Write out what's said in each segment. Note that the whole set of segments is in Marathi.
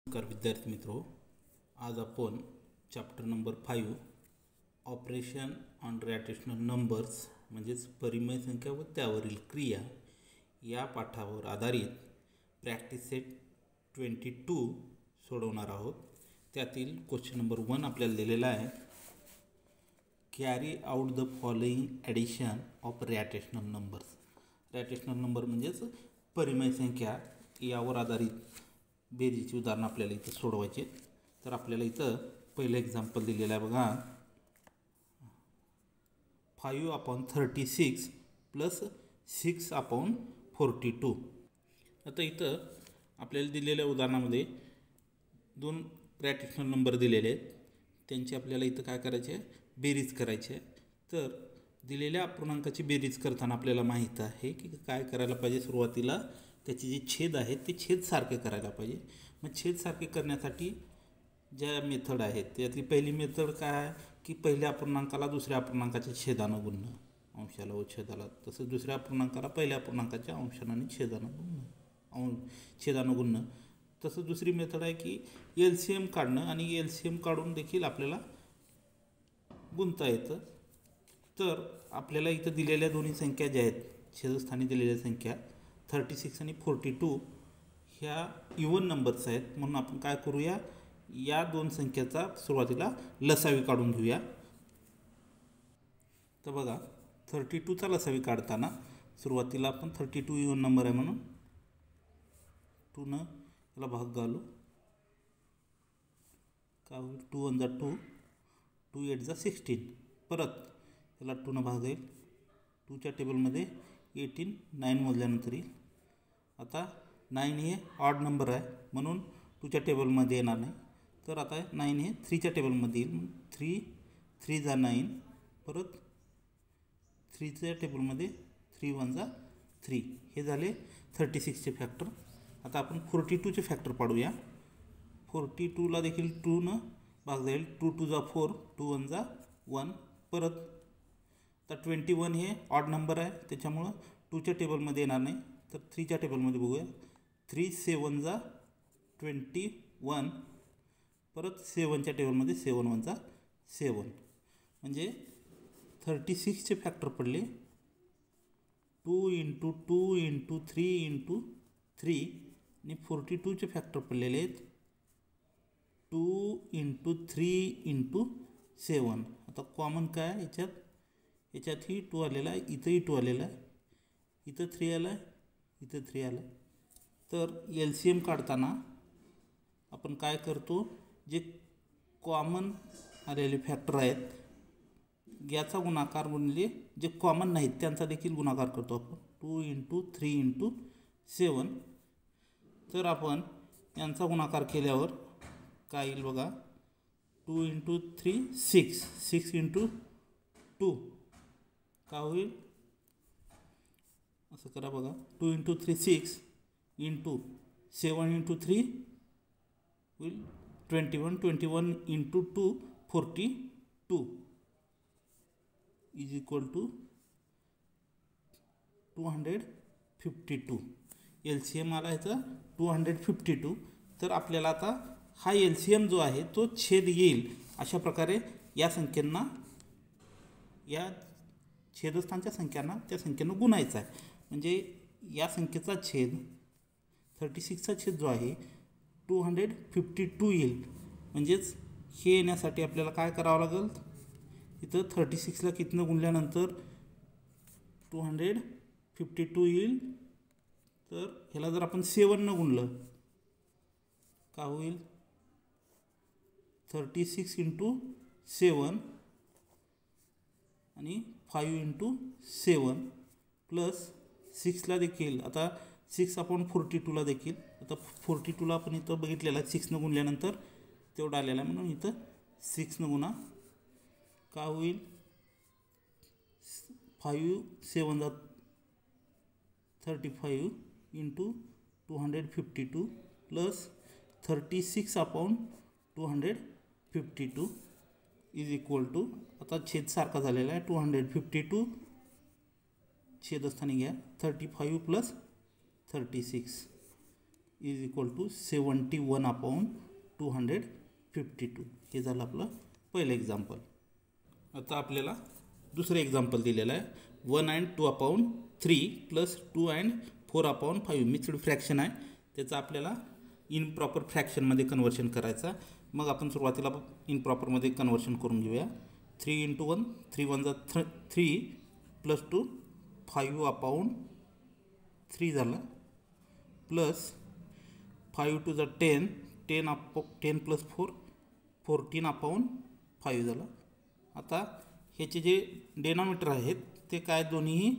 नमस्कार विद्यार्थी मित्रों, आज आपण chapter number 5 operation on rational numbers म्हणजेच परिमेय संख्या व त्यावरील क्रिया या पाठावर आधारित प्रॅक्टिस सेट 22 सोडवणार आहोत। त्यातील क्वेश्चन नंबर 1 आपल्याला दिलेला आहे, carry out the following addition of rational numbers. Rational number म्हणजेच परिमेय संख्या यावर आधारित बेरीजची उदाहरण आपल्याला इथं सोडवायचे। तर आपल्याला इथं पहिलं एक्झाम्पल दिलेलं आहे बघा, 5/36 प्लस 6/42। आता इथं आपल्याला दिलेल्या उदाहरणामध्ये दोन रॅशनल नंबर दिलेले आहेत, त्यांची आपल्याला इथं काय करायचे आहे, बेरीज करायची आहे। तर दिलेल्या अपूर्णांकाची बेरीज करताना आपल्याला माहीत आहे की काय करायला पाहिजे, सुरुवातीला त्याचे जे छेद आहेत ते छेद सारखे करायला पाहिजे। मग छेद सारखे करण्यासाठी ज्या मेथड आहेत त्यातली पहिली मेथड काय आहे की पहिल्या अपूर्णांकाला दुसऱ्या अपूर्णांकाच्या छेदानं गुणणं, अंशाला व छेदाला, तसंच दुसऱ्या अपूर्णांकाला पहिल्या अपूर्णांकाच्या अंशानं आणि छेदानं गुणणं। तसंच दुसरी मेथड आहे की LCM काढणं आणि LCM काढून देखील आपल्याला गुणता येतं। तर आपल्याला इथं दिलेल्या दोन्ही संख्या ज्या आहेत, छेदस्थानी दिलेल्या संख्या 36 आणि 42 ह्या इवन नंबर्स आहेत, म्हणून आपण काय करूया, या दोन संख्याचा सुरुवातीला लसावी काढून घेऊया। तर बघा, 32चा लसावी काढताना सुरुवातीला आपण 32 इवन नंबर आहे म्हणून 2 याला भाग घालू, काय होईल, 2 1 जा 2, 2 8 जा 16, परत याला 2 भाग येईल, 2च्या टेबलमध्ये 18 9 मोजल्यानंतर येईल। आता 9 हे ऑड नंबर आहे म्हणून 2च्या टेबलमध्ये येणार नाही, तर आता 9 हे 3च्या टेबलमध्ये येईल, 3 3 जा 9, परत 3च्या टेबलमध्ये 3 1 जा 3। हे झाले 36चे फॅक्टर। आता आपण 42चे फॅक्टर पाडूया। 42ला देखील 2 भाग जाईल, 2 2 जा 4, 2 1 जा 1, परत आता 21 हे ऑड नंबर आहे त्याच्यामुळं 2च्या टेबलमध्ये येणार नाही, तर 3च्या टेबलमध्ये बघूया, 3 7 जा 21, परत 7च्या टेबलमध्ये 7 1 जा 7, म्हणजे 36चे फॅक्टर पडले 2 × 2 × 3 × 3 आणि 42चे फॅक्टर पडलेले आहेत 2 × 3 × 7। आता कॉमन काय याच्यात ही 2 आलेला आहे, इथंही 2 आलेला आहे, इथं 3 आला आहे, इथं 3 आलं। तर LCM काढताना आपण काय करतो, जे कॉमन आलेले फॅक्टर आहेत याचा गुणाकार गुणिले जे कॉमन नाहीत त्यांचा देखील गुणाकार करतो आपण, 2 × 3 × 7। तर आपण यांचा गुणाकार केल्यावर काय येईल बघा, 2 × 3 6, 6 × 2 काय होईल, असं करा बघा, 2 × 3 6 × 7 × 3 होईल 21, 21 × 2 42 इज इक्वल टू 252। LCM आला ह्याचा 252। तर आपल्याला आता हा LCM जो आहे तो छेद येईल अशा प्रकारे या संख्यांना, या छेदस्थानच्या संख्यांना त्या संख्येनं गुणायचा आहे। म्हणजे या संख्येचा छेद 36चा छेद जो आहे 252 येईल। म्हणजेच हे येण्यासाठी आपल्याला काय करावं लागेल, इथं 36ला कितनं गुणल्यानंतर 252 येईल, तर ह्याला जर आपण 7नं गुणलं काय होईल, 36 × 7 आणि 5 × 7 प्लस 6ला देखील, आता 6/42ला देखील, आता 42ला आपण इथं बघितलेलं आहे 6नं गुणल्यानंतर तेवढं आलेलं आहे, म्हणून इथं 6नं गुणा, काय होईल, 5 7 जा 35 × 252 प्लस 36/252 इज इक्वल टू, आता छेद सारखा झालेला आहे, 252 छेदस्थानी घ्या, 35 + 36 इज इक्वल टू 71/252. हे झालं आपलं पहिलं एक्झाम्पल. आता आपल्याला दुसरं एक्झाम्पल दिलेलं आहे 1/2/3 प्लस 2/4/5 मिक्स्ड फ्रॅक्शन आहे. त्याचं आपल्याला इनप्रॉपर फ्रॅक्शनमध्ये कन्वर्शन करायचं. मग आपण सुरुवातीला इनप्रॉपरमध्ये कन्वर्शन करून घेऊया. 3 × 1 3 1 3 प्लस 2 5/3 झालं प्लस 5 2 10 10 प्लस 4 14/5 झालं. आता ह्याचे जे डेनॉमिनेटर आहेत ते काय दोन्हीही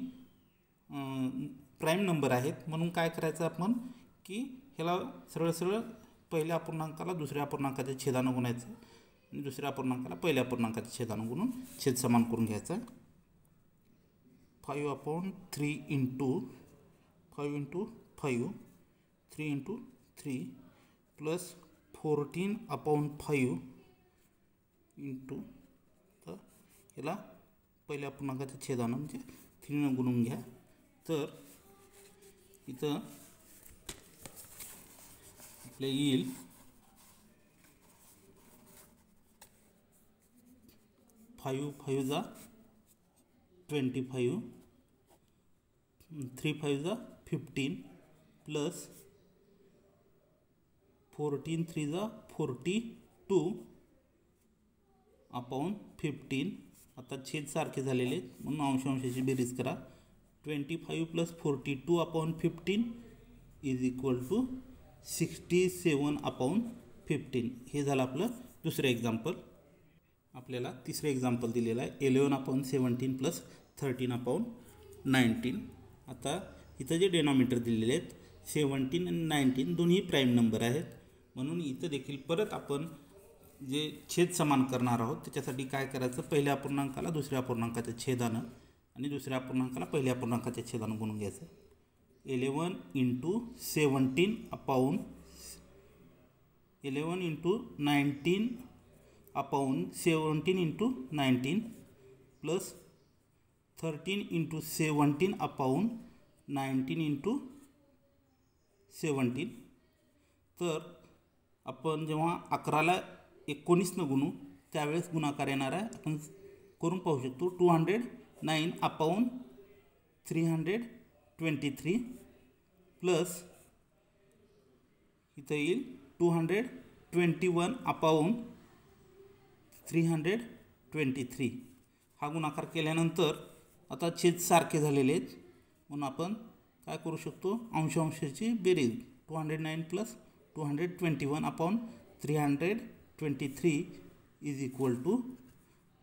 प्राईम नंबर आहेत. म्हणून काय करायचं आपण की ह्याला सरळ सरळ पहिल्या अपूर्णांकाला दुसऱ्या अपूर्णांकाच्या छेदानं गुणायचं आणि दुसऱ्या अपूर्णांकाला पहिल्या अपूर्णांकाच्या छेदानं गुणून छेद समान करून घ्यायचा. 5/3 × 5 × 5 3 × 3 प्लस 14/5 इंटू तर ह्याला पहिल्या अपूर्णांकाच्या छेदानं म्हणजे 3 गुणून घ्या. तर इथं आपल्या येईल 5 5 जा 25 3 5 जा 15 प्लस 14 3 जा 42/15. आता छेद सारखे झालेले म्हणून अंशांशाची बेरीज करा. 25 प्लस 42/15 इज इक्वल टू 67/15. हे झालं आपलं दुसरं एक्झाम्पल. आपल्याला तिसरं एक्झाम्पल दिलेलं आहे 11/17 प्लस 13/19. आता इथं जे डेनॉमिनेटर दिलेले आहेत 17 आणि 19 दोन्ही प्राईम नंबर आहेत. म्हणून इथं देखील परत आपण जे छेद समान करणार आहोत त्याच्यासाठी काय करायचं, पहिल्या अपूर्णांकाला दुसऱ्या अपूर्णांकाच्या छेदानं आणि दुसऱ्या अपूर्णांकाला पहिल्या अपूर्णांकाच्या छेदानं गुणून घ्यायचं. 11 × 17 अपॉन 11 × 19 अपॉन 17 × 19 प्लस 13 × 17 अपॉन 19 × 17. तर आपण जेव्हा 11ला 19 गुणू त्यावेळेस गुणाकार येणार आहे. आपण करून पाहू शकतो 209/323 प्लस इथं येईल 221/323. हा गुणाकार केल्यानंतर आता छेद सारखे झालेले आहेत म्हणून आपण काय करू शकतो, अंशांशाची बेरीज 209 प्लस 221/323 इज इक्वल टू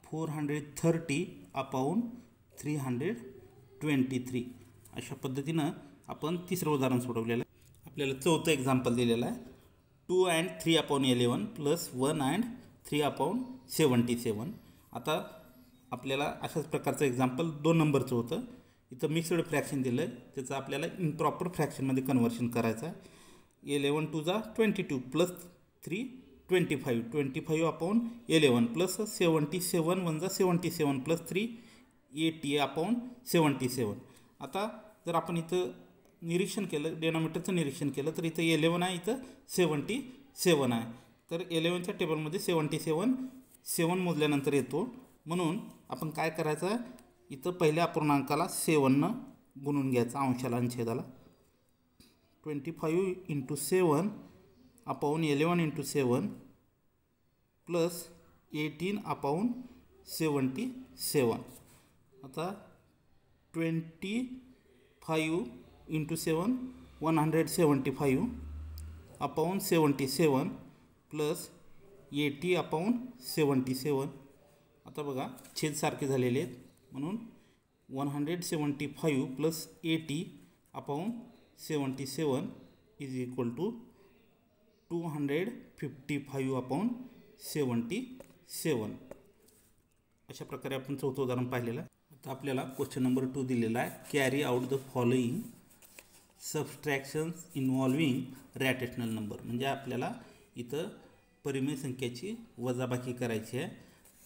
430/323. अशा पद्धतीनं आपण तिसरं उदाहरण सोडवलेलं आहे. आपल्याला चौथं एक्झाम्पल दिलेलं आहे 2/3/11 प्लस 1/3/77. आता आपल्याला अशाच प्रकारचं एक्झाम्पल 2 नंबरचं होतं. इथं मिक्स्ड फ्रॅक्शन दिलं आहे, त्याचं आपल्याला इम्प्रॉपर फ्रॅक्शनमध्ये कन्वर्शन करायचं आहे. 11 2 जा 22 प्लस 3 25 25/11 प्लस 77 1 जा 77 प्लस 3 80/77. आता जर आपण इथं निरीक्षण केलं, डेनॉमिनेटरचं निरीक्षण केलं तर इथं 11 आहे, इथं 77 आहे. तर 11च्या टेबलमध्ये 77 7 मोजल्यानंतर येतो. म्हणून आपण काय करायचं, इथं पहिल्या अपूर्णांकाला 7नं गुणून घ्यायचा अंशाला आणि छेदाला. 25 × 7 अपॉन 11 × 7 प्लस 18/77. आता 25 × 7 175 अपॉन 77 प्लस 80/77. आता बघा छेद सारखे झालेले आहेत म्हणून 175 प्लस 80/77 इज इक्वल टू 255/77. अशा प्रकारे आपण चौथं उदाहरण पाहिलेलं आहे. आता आपल्याला क्वेश्चन नंबर 2 दिलेला आहे carry out the following subtractions involving rational number. म्हणजे आपल्याला इथं परिमेय संख्येची वजाबाकी करायची आहे.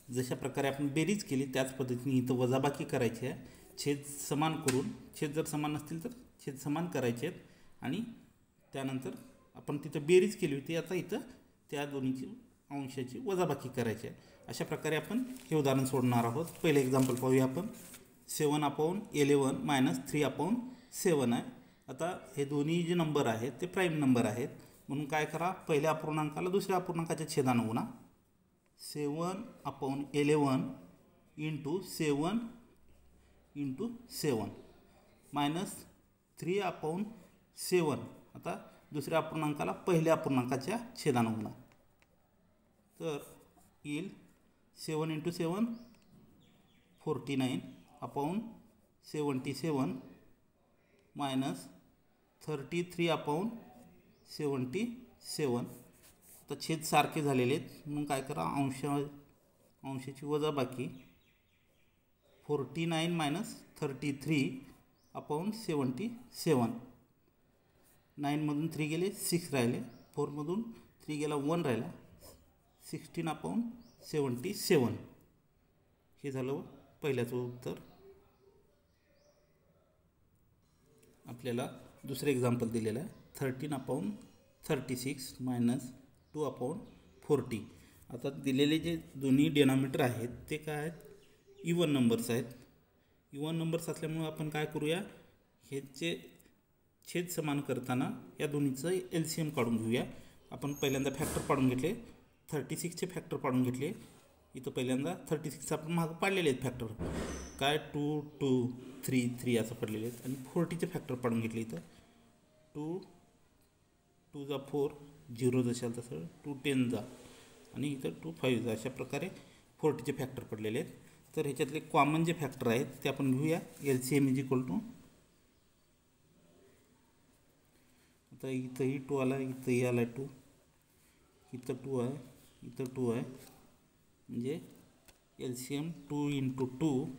जशा प्रकारे आपण बेरीज केली त्याच पद्धतीने इथं वजाबाकी करायची आहे. छेद समान करून, छेद जर समान नसतील तर छेद समान करायचे आहेत आणि त्यानंतर आपण तिथं बेरीज केली होती, आता इथं त्या दोन्हीची अंशाची वजाबाकी करायची आहे. अशा प्रकारे आपण हे उदाहरण सोडणार आहोत. पहिलं एक्झाम्पल पाहूया आपण. 7/11 मायनस 3/7 आहे. आता हे दोन्ही जे नंबर आहेत ते प्राईम नंबर आहेत, म्हणून काय करा, पहिल्या अपूर्णांकाला दुसऱ्या अपूर्णांकाच्या छेदानं गुणा. 7/11 इंटू 7 इंटू 7 मायनस 3/7. आता दुसऱ्या अपूर्णांकाला पहिल्या अपूर्णांकाच्या छेदानं गुणा. तर येईल 7 इंटू 7 49/77 मायनस 33/77. आता छेद सारखे झालेले आहेत, म्हणून काय करा, अंशाची वजाबाकी 49 मायनस 33/77. 9मधून 3 गेले 6 राहिले, 4मधून 3 गेला 1 राहिला, 16/77. हे झालं पहिल्याचं उत्तर. आपल्याला दुसरं एक्झाम्पल दिलेलं आहे. 13/36 मायनस 2/40. आता दिलेले जे दोन्ही डिनॉमिनेटर आहेत ते काय आहेत, इवन नंबर्स आहेत. इवन नंबर्स असल्यामुळे आपण काय करूया, ह्याचे छेद समान करताना या दोन्हीचं LCM काढून घेऊया. आपण पहिल्यांदा फॅक्टर पाडून घेतले, 36चे फॅक्टर पाडून घेतले. इथं पहिल्यांदा 36 आपण मागं पाडलेले आहेत फॅक्टर, काय 2 2 3 3 असं पडलेले आहेत. आणि 40चे फॅक्टर पाडून घेतले. इथं 2 2 जा 4, 0 जशाल तसं, 2 10 जा, आणि इथं 2 5 जा. अशा प्रकारे 40चे फॅक्टर पडलेले आहेत. तर ह्याच्यातले कॉमन जे फॅक्टर आहेत ते आपण घेऊया. LCM इज इक्वल टू, आता इथंही 2 आला, इथंही आला 2, इथं 2 आहे, इथं 2 आहे, म्हणजे LCM 2 into 2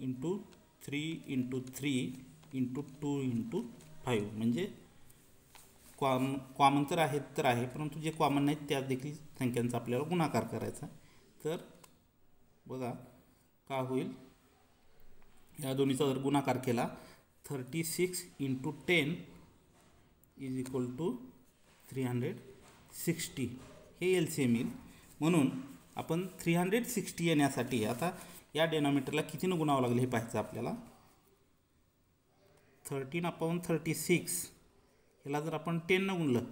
into 3 into 3 into 2 into 5. म्हणजे कॉमन तर आहेत तर आहे, परंतु जे कॉमन नाहीत त्या देखील संख्यांचा आपल्याला गुणाकार करायचा. तर बघा का होईल, या दोन्हीचा जर गुणाकार केला, 36 इंटू 10 इज इक्वल टू 360. हे LCM येईल. म्हणून आपण 360 येण्यासाठी आता या डिनॉमिनेटरला कितीनं गुणावं लागलं हे पाहायचं आपल्याला. 13/36 ह्याला जर आपण 10नं गुणलं,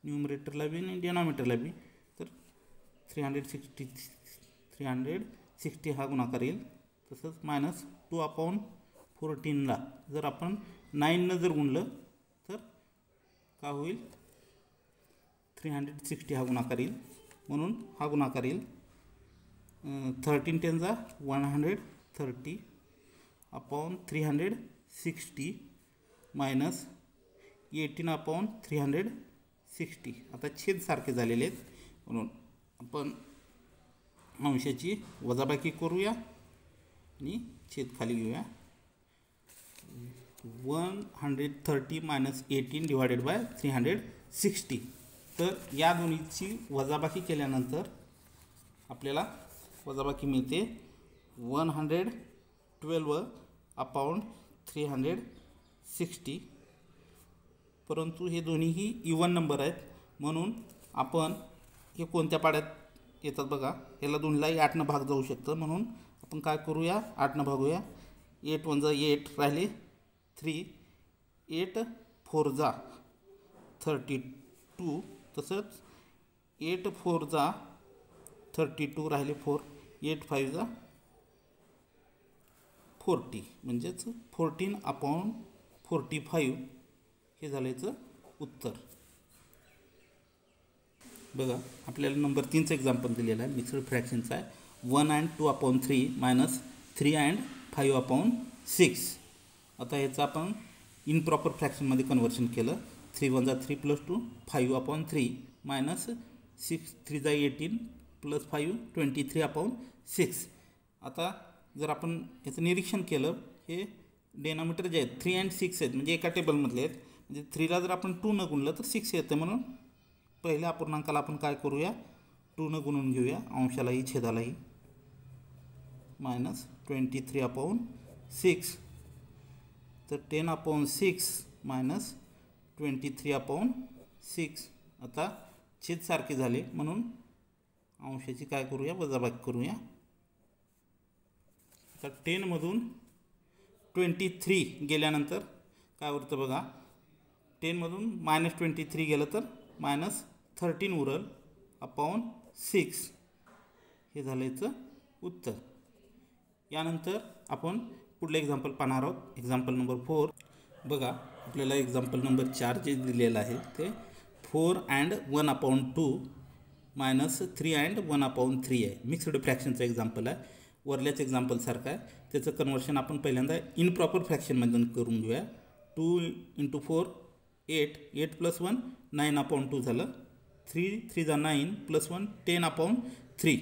न्यूमरेटरला बी आणि डिनॉमिनेटरला बी, तर 360 हा गुणाकार येईल. तसंच मायनस 2/14ला जर आपण 9नं जर गुणलं तर का होईल, 360 हा गुणाकार येईल. म्हणून हा गुणाकार येईल 13 10 जा 130/360 मायनस 18/360. आता छेद सारखे झालेले आहेत, म्हणून आपण अंशाची वजाबाकी करूया आणि छेद खाली घेऊया. 130 मायनस 18 डिवायडेड बाय 360. तर या दोन्हीची वजाबाकी केल्यानंतर आपल्याला वजाबाकी मिळते 112/360. परंतु हे दोन्हीही इवन नंबर आहेत, म्हणून आपण हे कोणत्या पाड्यात येतात बघा, याला दोन्हीलाही 8नं भाग जाऊ शकतं. म्हणून आपण काय करूया, 8नं भागूया. 8 1 जा 8 राहिले 3, 8 4 जा 32, तसंच 8 4 जा 32 राहिले 4, 8 5 जा 40, म्हणजेच 14/45 हे झालं याचं उत्तर. बघा आपल्याला नंबर 3चं एक्झाम्पल दिलेलं आहे, मिक्सड फ्रॅक्शनचा आहे. 1 and 2/3 मायनस 3 and 5/6. आता याचं आपण इनप्रॉपर फ्रॅक्शनमध्ये कन्वर्शन केलं. 3 1 जा 3 + 2 5/3 मायनस 6 3 जा 18 + 5 23/6. आता जर आपण याचं निरीक्षण केलं, हे डेनॉमिनेटर जे आहेत 3 and 6 आहेत, म्हणजे एका टेबलमधले आहेत. म्हणजे 3ला जर आपण 2नं गुणलं तर 6 येतं. म्हणून पहिल्या अपूर्णांकाला आपण काय करूया, 2नं गुणून घेऊया, अंशालाही छेदालाही. मायनस 23/6. तर 10/6 मायनस 23/6 6. आता छेद सारखे झाले म्हणून अंशाची काय करूया, वजाबाकी करूया. आता 10 मधून 23 गेल्यानंतर काय उरतं बघा. 10 मधून -23 गेलं तर -13 उरल अपॉन 6. हे झालं याचं उत्तर. यानंतर आपण पुढलं एक्झाम्पल पाहणार आहोत. Example number 4. बघा आपल्याला एक्झाम्पल नंबर 4 जे दिलेलं आहे ते 4 and 1/2 -3 and 1/3 आहे. मिक्स्ड फ्रॅक्शनचं एक्झाम्पल आहे. वरल्याच एक्झाम्पलसारखं आहे. त्याचं कन्वर्शन आपण पहिल्यांदा इनप्रॉपर फ्रॅक्शनमधून करून घेऊया. 2 × 4 8. 8 + 1 9/2 झालं. 3 3 = 9 + 1 10/3.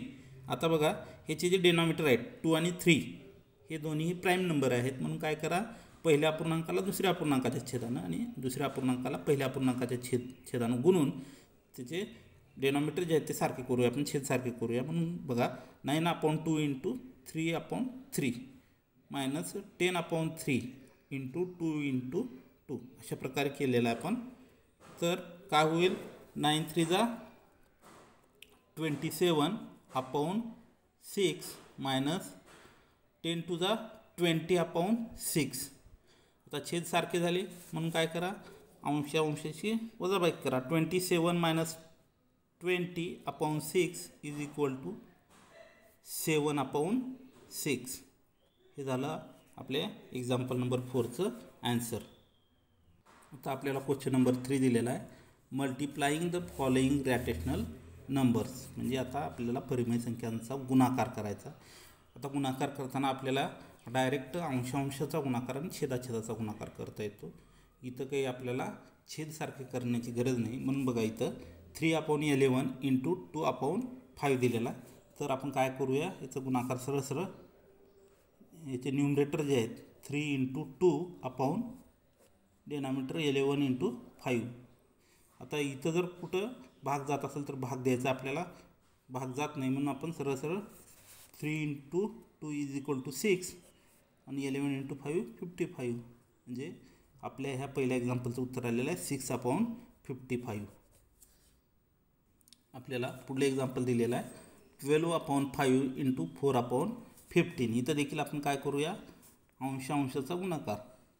आता बघा ह्याचे जे डिनॉमिनेटर आहेत 2 आणि 3 हे दोन्ही प्राईम नंबर आहेत. म्हणून काय करा, पहिल्या अपूर्णांकाला दुसऱ्या अपूर्णांकाच्या छेदानं आणि दुसऱ्या अपूर्णांकाला पहिल्या अपूर्णांकाच्या छेदानं गुणून त्याचे डिनॉमिनेटर जे आहेत ते सारखे करूया, आपण छेद सारखे करूया. म्हणून बघा 9/2 × 3/3 -10/3 × 2 × 2 अशा प्रकारे केलेलं आहे आपण. तर काय होईल, 9 3 = 27/6 -10 2 = 20/6. आता छेद सारखे झाले म्हणून काय करा, अंशाची वजाबाकी करा. 27 - 20/6 = 7/6. हे झालं आपल्या एक्झाम्पल नंबर 4चं ॲन्सर. आता आपल्याला क्वेश्चन नंबर 3 दिलेला आहे. Multiplying the following rational numbers. म्हणजे आता आपल्याला परिमेय संख्यांचा गुणाकार करायचा. आता गुणाकार करताना आपल्याला डायरेक्ट अंशाचा गुणाकार आणि छेदाचा गुणाकार करता येतो. इथं काही आपल्याला छेदसारखे करण्याची गरज नाही. म्हणून बघा इथं 3/11 × 2/5 दिलेला. तर आपण काय करूया, याचं गुणाकार सरळ याचे न्यूमरेटर जे आहेत 3 × 2 डिनॉमिनेटर 11 × 5. आता इथं जर कुठं भाग जात असेल तर भाग द्यायचा, आपल्याला भाग जात नाही म्हणून आपण सरळ 3 × 2 = 6 आणि 11 × 5 55. म्हणजे आपल्या ह्या पहिल्या एक्झाम्पलचं उत्तर आलेलं आहे 6/55. आपल्याला पुढलं एक्झाम्पल दिलेलं आहे 12/5 × 4/15. इथं देखील आपण काय करूया, अंशाचा गुणाकार.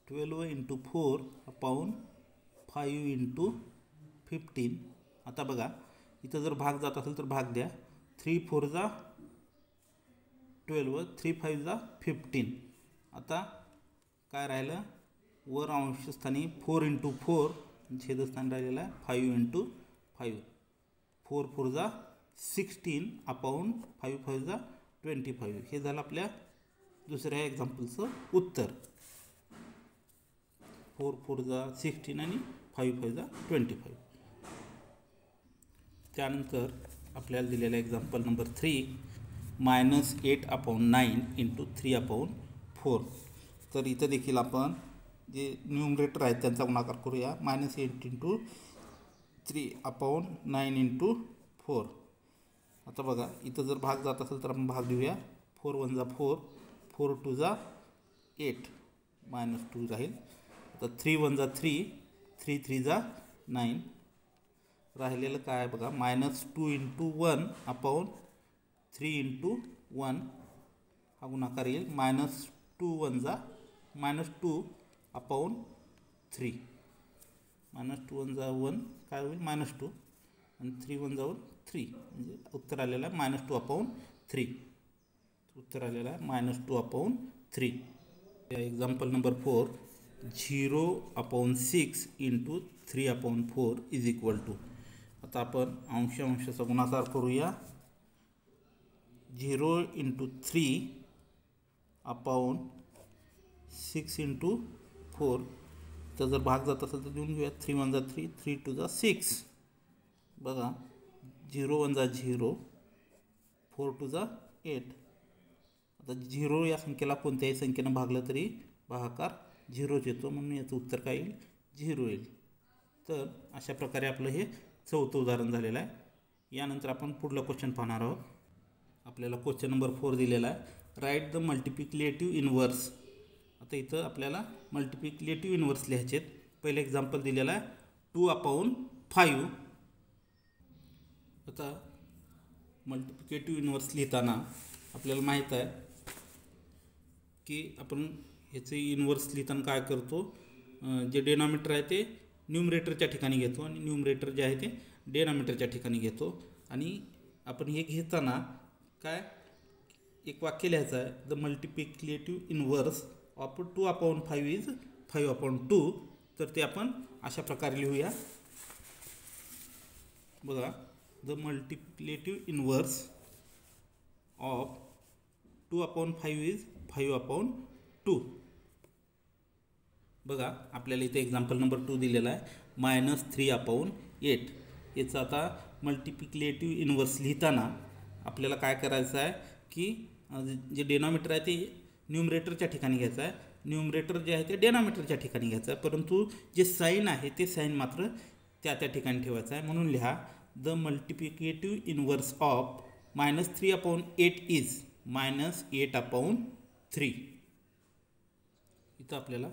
12 × 4/5 × 15. आता बघा इथं जर भाग जात असेल तर भाग द्या. 3 4 = 12 3 5 = 15. आता काय राहिलं, वर अंशस्थानी 4 × 4 छेदस्थानी राहिलेला आहे 5 × 5. 4 4 = 16/5 5 = 25. हे झालं आपल्या दुसऱ्या एक्झाम्पलचं उत्तर. 4 4 = 16 आणि 5 5 = 25. त्यानंतर आपल्याला दिलेला एक्झाम्पल नंबर 3 -8/9 × 3/4. तर इथं देखील आपण जे न्यूमरेटर आहेत त्यांचा गुणाकार करूया. -8 × 3/9 × 4. आता बघा इथं जर भाग जात असेल तर आपण भाग देऊया. 4 1 = 4 4 2 = 8 -2 राहील. आता 3 1 = 3 3 3 = 9. राहिलेलं काय बघा, -2 × 1/3 × 1 हा गुणाकार येईल. -2 1 = -2/3 -2 1 = 1 काय होईल -2 आणि 3 1 = 3. म्हणजे उत्तर आलेलं आहे -2/3. उत्तर आलेलं आहे -2/3. एक्झाम्पल नंबर 4 0/6 × 3/4 = आता आपण अंशाचा गुणाकार करूया. 0 × 3/6 × 4. तर जर भाग जात असेल तर देऊन घेऊया. 3 1 = 3 3 2 = 6. बघा 0 1 = 0 4 2 = 8. आता 0 या संख्येला कोणत्याही संख्येनं भागलं तरी भागाकार 0च येतो. म्हणून याचं उत्तर काय येईल, 0 येईल. तर अशा प्रकारे आपलं हे चौथं उदाहरण झालेलं आहे. यानंतर आपण पुढलं क्वेश्चन पाहणार आहोत. आपल्याला क्वेश्चन नंबर 4 दिलेला आहे. Write the multiplicative inverse. आता इथं आपल्याला मल्टिप्लिकेटिव्ह इनव्हर्स लिहायचे आहेत. पहिलं एक्झाम्पल दिलेलं आहे 2/5 5. आता मल्टिप्लिकेटिव्ह इन्व्हर्स लिहिताना आपल्याला माहीत आहे की आपण ह्याचे इन्व्हर्स लिहिताना काय करतो, जे डिनॉमिनेटर आहे ते न्यूमरेटरच्या ठिकाणी घेतो आणि न्यूमरेटर जे आहे ते डिनॉमिनेटरच्या ठिकाणी घेतो. आणि आपण हे घेताना काय एक वाक्य लिहायचं आहे, the multiplicative inverse of 2/5 is 5/2. तर ते आपण अशा प्रकारे लिहूया. बघा, the multiplicative inverse of 2/5 is 5/2. बघा, आपल्याला इथे एक्झाम्पल नंबर 2 दिलेला आहे -3/8. याचं आता मल्टिप्लिकेटिव्ह इन्व्हर्स लिहिताना आपल्याला काय करायचं आहे की जे डिनॉमिनेटर आहे ते न्यूमरेटरच्या ठिकाणी घ्यायचं आहे, न्यूमरेटर जे आहे ते डिनॉमिनेटरच्या ठिकाणी घ्यायचं आहे, परंतु जे साईन आहे ते साईन मात्र त्या ठिकाणी ठेवायचं आहे. म्हणून लिहा, the multiplicative inverse of -3/8 is -8/3. इथं आपल्याला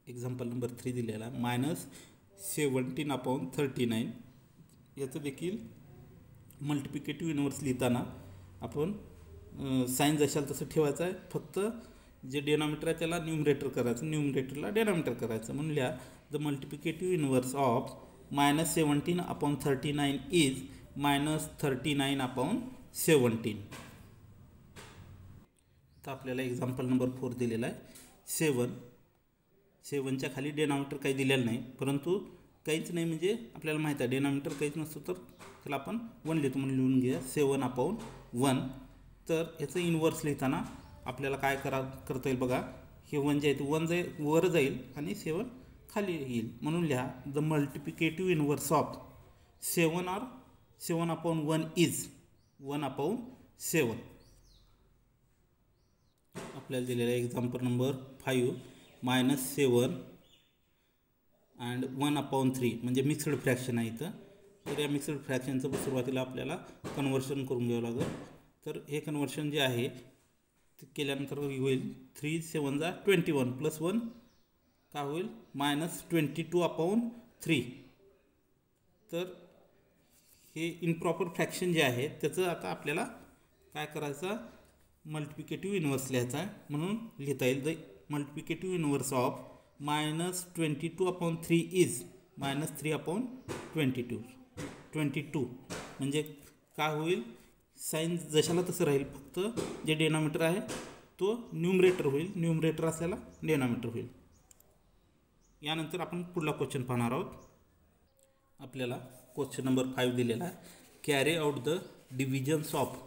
एक्झाम्पल नंबर 3 दिलेला आहे -17/39. याचं देखील मल्टिप्लिकेटिव्ह इन्व्हर्स लिहिताना आपण साईन जशाल तसं ठेवायचं आहे, फक्त जे डिनॉमिनेटर आहे त्याला न्यूमरेटर करायचं, न्यूमरेटरला डिनॉमिनेटर करायचं. म्हणून लिहा, the multiplicative inverse of -17/39 is -39/17. तर आपल्याला एक्झाम्पल नंबर 4 दिलेला आहे 7च्या खाली डिनॉमिनेटर काही दिलेलं नाही, परंतु काहीच नाही म्हणजे आपल्याला माहीत आहे डिनॉमिनेटर काहीच नसतं तर त्याला आपण 1 लिहितो म्हणून लिहून घ्या 7/1. तर याचं इन्व्हर्स लिहिताना आपल्याला काय करता येईल बघा, हे 1 जे आहे ते 1 वर जाईल आणि 7 खाली येईल. म्हणून लिहा, the multiplicative inverse of 7/1 is 1/7. आपल्याला दिलेला एक्झाम्पल नंबर 5 -7 अँड 1/3 म्हणजे मिक्सड फ्रॅक्शन आहे इथं. तर या मिक्सड फ्रॅक्शनचं सुरुवातीला आपल्याला कन्व्हर्शन करून घ्यावं लागेल. तर हे कन्व्हर्शन जे आहे ते केल्यानंतर होईल 3 7 21 प्लस 1 काय होईल -22/3. तर हे इनप्रॉपर फ्रॅक्शन जे आहे त्याचं आता आपल्याला काय करायचं, मल्टिप्लिकेटिव्ह इन्व्हर्स लिहायचा आहे. म्हणून लिहिता येईल, the multiplicative inverse of -22/3 is -3/22. म्हणजे काय होईल, साईन जशाला तसं राहील, फक्त जे डिनॉमिनेटर आहे तो न्यूमरेटर होईल, न्यूमरेटर असल्याला डिनॉमिनेटर होईल. यानंतर आपण पुढला क्वेश्चन पाहणार आहोत. आपल्याला क्वेश्चन नंबर 5 दिलेला आहे, carry out the divisions of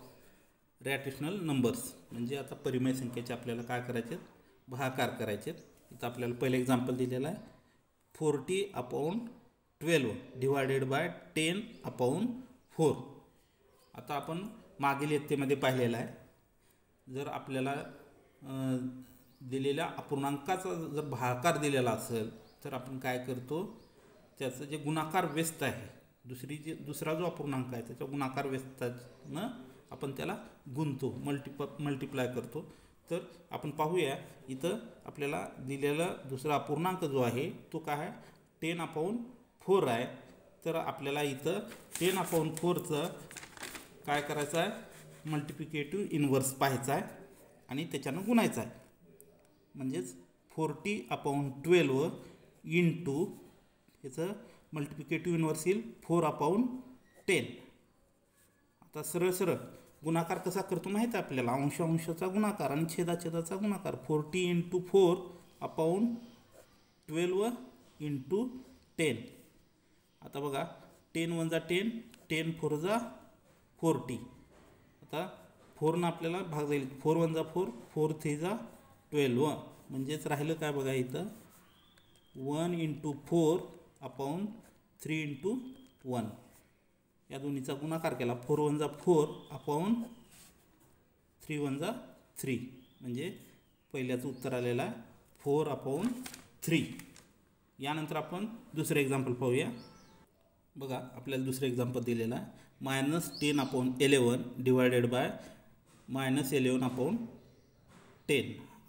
rational numbers. म्हणजे आता परिमेय संख्येचे आपल्याला काय करायचे, भागाकार करायचे. इथं आपल्याला पहिलं एक्झाम्पल दिलेलं आहे 40/12 डिवायडेड बाय 10/4. आता आपण मागील इयत्तेमध्ये पाहिलेलं आहे, जर आपल्याला दिलेल्या अपूर्णांकाचा जर भागाकार दिलेला असेल तर आपण काय करतो, त्याचं जे गुणाकार व्यस्त आहे, दुसरा जो अपूर्णांक आहे त्याचा गुणाकार व्यस्तानं आपण त्याला गुणतो, मल्टिप्लाय करतो. तर आपण पाहूया, इथं आपल्याला दिलेला दुसरा अपूर्णांक जो आहे तो काय आहे 10/4 आहे. तर आपल्याला इथं 10/4चं काय करायचं आहे, मल्टिप्लिकेटिव्ह इन्व्हर्स पाहायचा आहे आणि त्याच्यानं गुणायचं आहे. म्हणजेच 40/12 इंटू याचं मल्टिप्लिकेटिव्ह इन्व्हर्स येईल 4/10. आता सरळ गुणाकार कसा करतो माहीत आहे आपल्याला, अंशाचा गुणाकार आणि छेदाचा गुणाकार. 40 × 4/12 × 10. आता बघा 10 × 1 10, 10 × 4 40. आता 4 आपल्याला भाग जाईल, 4 × 1 4, 4 × 3 12. म्हणजेच राहिलं काय बघा इथं 1 × 4/3 × 1. या दोन्हीचा गुणाकार केला 4 × 1 4/3 × 3. म्हणजे पहिल्याचं उत्तर आलेलं आहे 4/3. यानंतर आपण दुसरं एक्झाम्पल पाहूया. बघा, आपल्याला दुसरं एक्झाम्पल दिलेलं आहे -10/11 डिवायडेड बाय -11/10.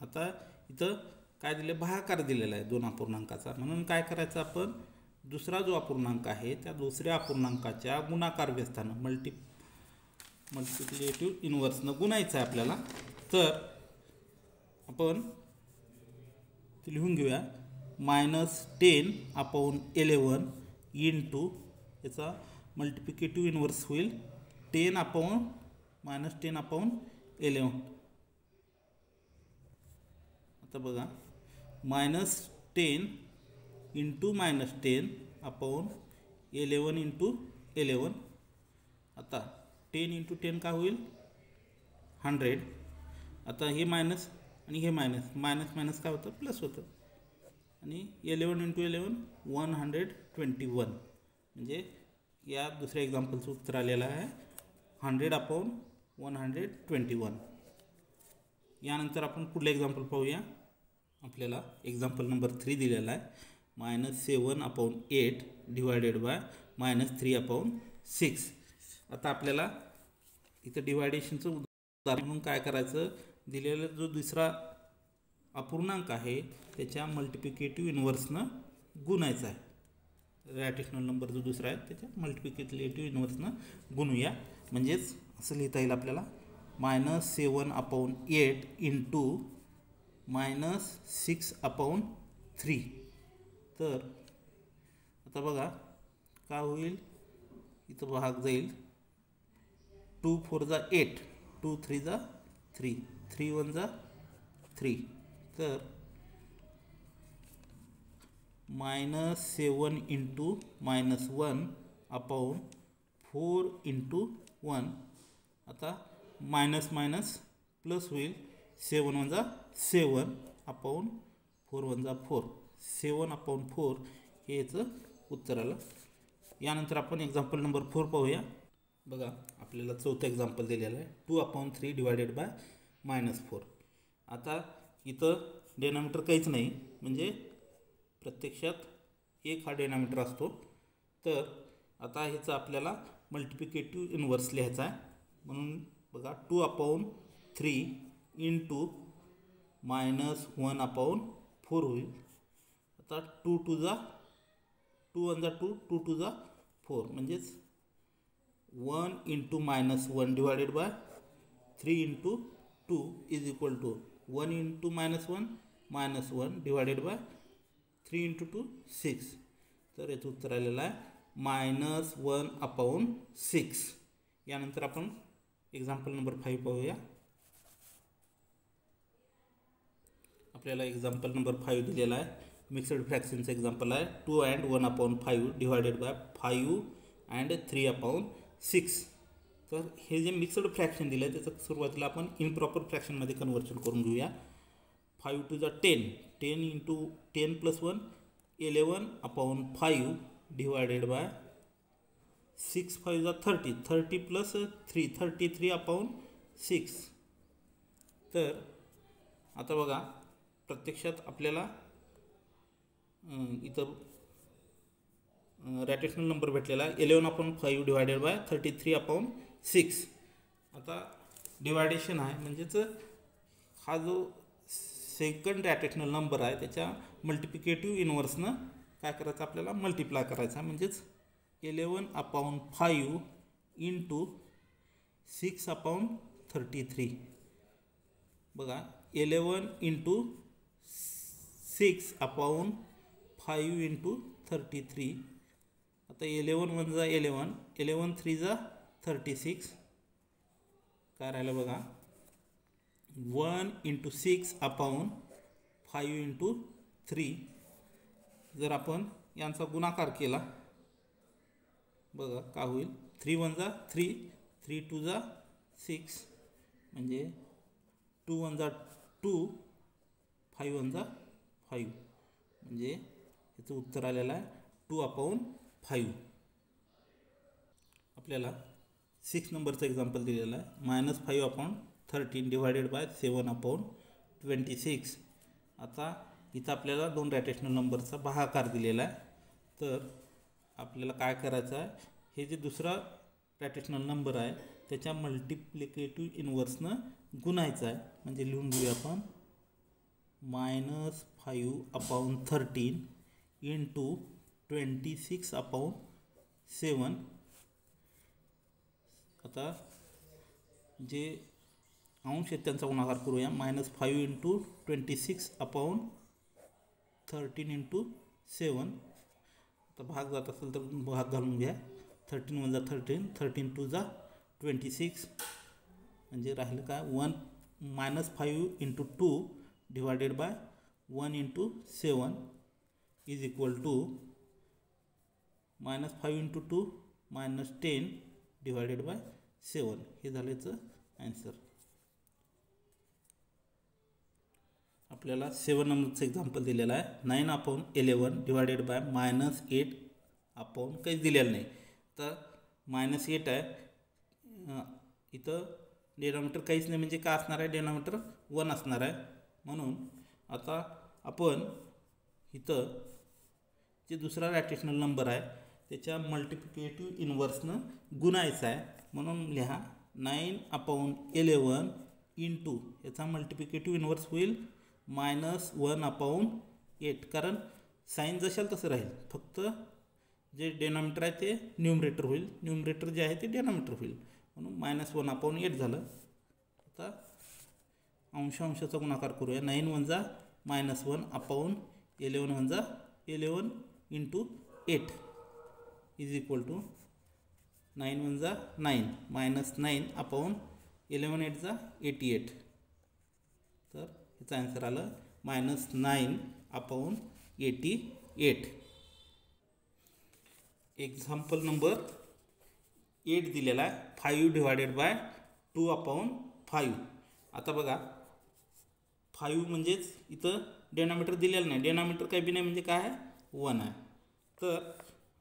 आता इथं काय दिलं, भागाकार दिलेला आहे दोन अपूर्णांकाचा. म्हणून काय करायचं, आपण दुसरा जो अपूर्णांक आहे त्या दुसऱ्या अपूर्णांकाच्या गुणाकार व्यस्तानं मल्टिप्लिकेटिव्ह इन्व्हर्सनं गुणायचं आहे आपल्याला. तर आपण ते लिहून घेऊया. -10/11 इंटू याचा मल्टिप्लिकेटिव्ह इन्व्हर्स होईल -10/11. आता बघा -10 इंटू -10/11 इंटू 11. आता 10 इंटू 10 का होईल 100. आता हे मायनस आणि हे मायनस काय होतं प्लस होतं. आणि 11 इंटू 11 121. म्हणजे या दुसऱ्या एक्झाम्पलचं उत्तर आलेलं आहे 100/121. यानंतर आपण पुढलं एक्झाम्पल पाहूया. आपल्याला एक्झाम्पल नंबर 3 दिलेला आहे. -7/8 डिवायडेड बाय -3/6. आता आपल्याला इथं डिवायडेशनचं उदाहरण म्हणून काय करायचं, दिलेला जो दुसरा अपूर्णांक आहे त्याच्या मल्टिप्लिकेटिव्ह इन्व्हर्सनं गुणायचा आहे. रॅटिशनल नंबर जो दुसरा आहे त्याच्या मल्टिप्लिकेटिव्ह इन्व्हर्सनं गुणूया. म्हणजेच असं लिहिता येईल आपल्याला -7/8 इंटू -6/3. तर आता बघा काय होईल, इथं भाग जाईल 2 4 जा 8, 2 3 जा 3, 3 1 जा 3. तर -7 इंटू -1/4 इंटू 1. आता मायनस प्लस होईल 7 1 जा 7/4 1 जा 4. 7/4 हे याचं उत्तर आलं. यानंतर आपण एक्झाम्पल नंबर 4 पाहूया. बघा आपल्याला चौथं एक्झाम्पल दिलेलं आहे 2/3 डिवायडेड बाय -4. आता इथं डेनॉमिनेटर काहीच नाही, म्हणजे प्रत्यक्षात 1 हा डेनॉमिनेटर असतो. तर आता ह्याचं आपल्याला मल्टिप्लिकेटिव्ह इन्व्हर्स लिहायचा आहे. म्हणून बघा 2/3 इंटू -1/4 होईल. आता 2 2 जा 2 1 जा 2, 2 2 जा 4. म्हणजेच 1 into -1 divided by 3 into 2 is equal to 1 into -1 divided by 3 into 2 6. तर याचं उत्तर आलेलं आहे -1/6. यानंतर आपण एक्झाम्पल नंबर 5 पाहूया. आपल्याला एक्झाम्पल नंबर 5 दिलेला आहे. मिक्सड फ्रॅक्शनचं एक्झाम्पल आहे 2 and 1/5 डिवायडेड बाय 5 and 3/6. तर हे जे मिक्सड फ्रॅक्शन दिलं आहे त्याचं सुरुवातीला आपण इम्प्रॉपर फ्रॅक्शनमध्ये कन्व्हर्जन करून घेऊया. 5 2 जा 10, 10 इंटू 10 + 1 11/5 डिवायडेड बाय 6 5 जा 30, 30 + 3 33/6. तर आता बघा प्रत्यक्षात आपल्याला इथं रॅटिशनल नंबर भेटलेला आहे 11/5 डिवायडेड बाय 33/6. आता डिवायडेशन आहे, म्हणजेच हा जो सेकंड रॅटिशनल नंबर आहे त्याच्या मल्टिप्लिकेटिव्ह इन्व्हर्सनं काय करायचं आपल्याला मल्टिप्लाय करायचा. म्हणजेच 11/5 इंटू 6/33. बघा 11 इंटू 6/5 इंटू 33. आता 11 1 जा 11, 11 3 जा 36. काय राहिलं बघा 1 इंटू 6/5 इंटू 3. जर आपण यांचा गुणाकार केला बघा काय होईल 3 1 जा 3, 3 2 जा 6. म्हणजे 2 1 जा 2, 5 1 जा 5. म्हणजे याचं उत्तर आलेलं आहे 2/5. आपल्याला 6 नंबरचं एक्झाम्पल दिलेलं आहे -5/13 डिवायडेड बाय 7/26. आता इथं आपल्याला 2 रॅटिशनल नंबरचा भागाकार दिलेला आहे. तर आपल्याला काय करायचं आहे, हे जे दुसरा रॅटिशनल नंबर आहे त्याच्या मल्टिप्लिकेटिव्ह इन्व्हर्सनं गुणायचं आहे. म्हणजे लिहून घेऊया आपण -5/13 इंटू 26/7. आता जे अंश आहेत त्यांचा गुणाकार करूया. -5 × 26/13 × 7. आता भाग जात असेल तर भाग घालून घ्या. 13 × 13, 13 × 2 = 26. म्हणजे राहिलं काय, -5 × 2 / 1 × 7 इज इक्वल टू -5 × 2 -10 / 7. हे झालं याचं ॲन्सर. आपल्याला 7 नंबरचं एक्झाम्पल दिलेलं आहे. 9/11 / -8 काहीच दिलेलं नाही. तर -8 आहे, इथं डिनॉमिनेटर काहीच नाही म्हणजे काय असणार आहे, डिनॉमिनेटर 1 असणार आहे. म्हणून आता आपण इथं जे दुसरा रॅशनल नंबर आहे त्याच्या मल्टिप्लिकेटिव्ह इनव्हर्सनं गुणायचा आहे. म्हणून लिहा 9/11 × याचा मल्टिप्लिकेटिव्ह इनव्हर्स होईल -1/8. कारण साईन जशाल तसं राहील, फक्त जे डेनॉमिनेटर आहे ते न्यूमरेटर होईल, न्यूमरेटर जे आहे ते डेनॉमिनेटर होईल. म्हणून -1/8 झालं. आता अंशाचा गुणाकार करूया. 9 × 1 = 11 × 11 × 8 इज इक्वल टू 9 × 9 -9/11 8 = 88. तर याचं आन्सर आलं -9/88. एक्झाम्पल नंबर 8 दिलेला आहे. 5 / 2/5. आता बघा, 5 म्हणजेच इथं डेनॉमिनेटर दिलेलं नाही, डेनॉमिनेटर काही बी नाही म्हणजे काय आहे, 1 आहे. तर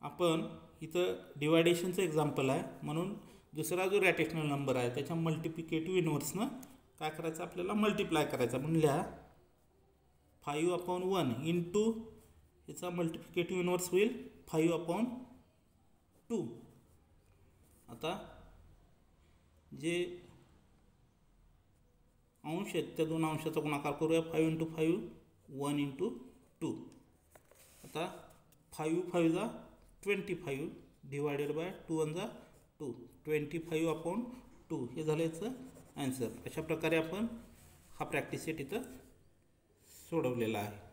आपण इथं डिवायडेशनचं एक्झाम्पल आहे, म्हणून दुसरा जो रॅशनल नंबर आहे त्याच्या मल्टिप्लिकेटिव्ह इनव्हर्सनं काय करायचं, आपल्याला मल्टिप्लाय करायचा. म्हणून लिहा 5/1 × याचा मल्टिप्लिकेटिव्ह इनव्हर्स होईल 5/2. आता जे अंश आहेत त्या दोन अंशाचा गुणाकार करूया. 5 × 5 1 × 2. आता 5 × 5 = 25 / 2 × 2 25/2. हे झालं याचं ॲन्सर. अशा प्रकारे आपण हा प्रॅक्टिस सेट इथं सोडवलेला आहे.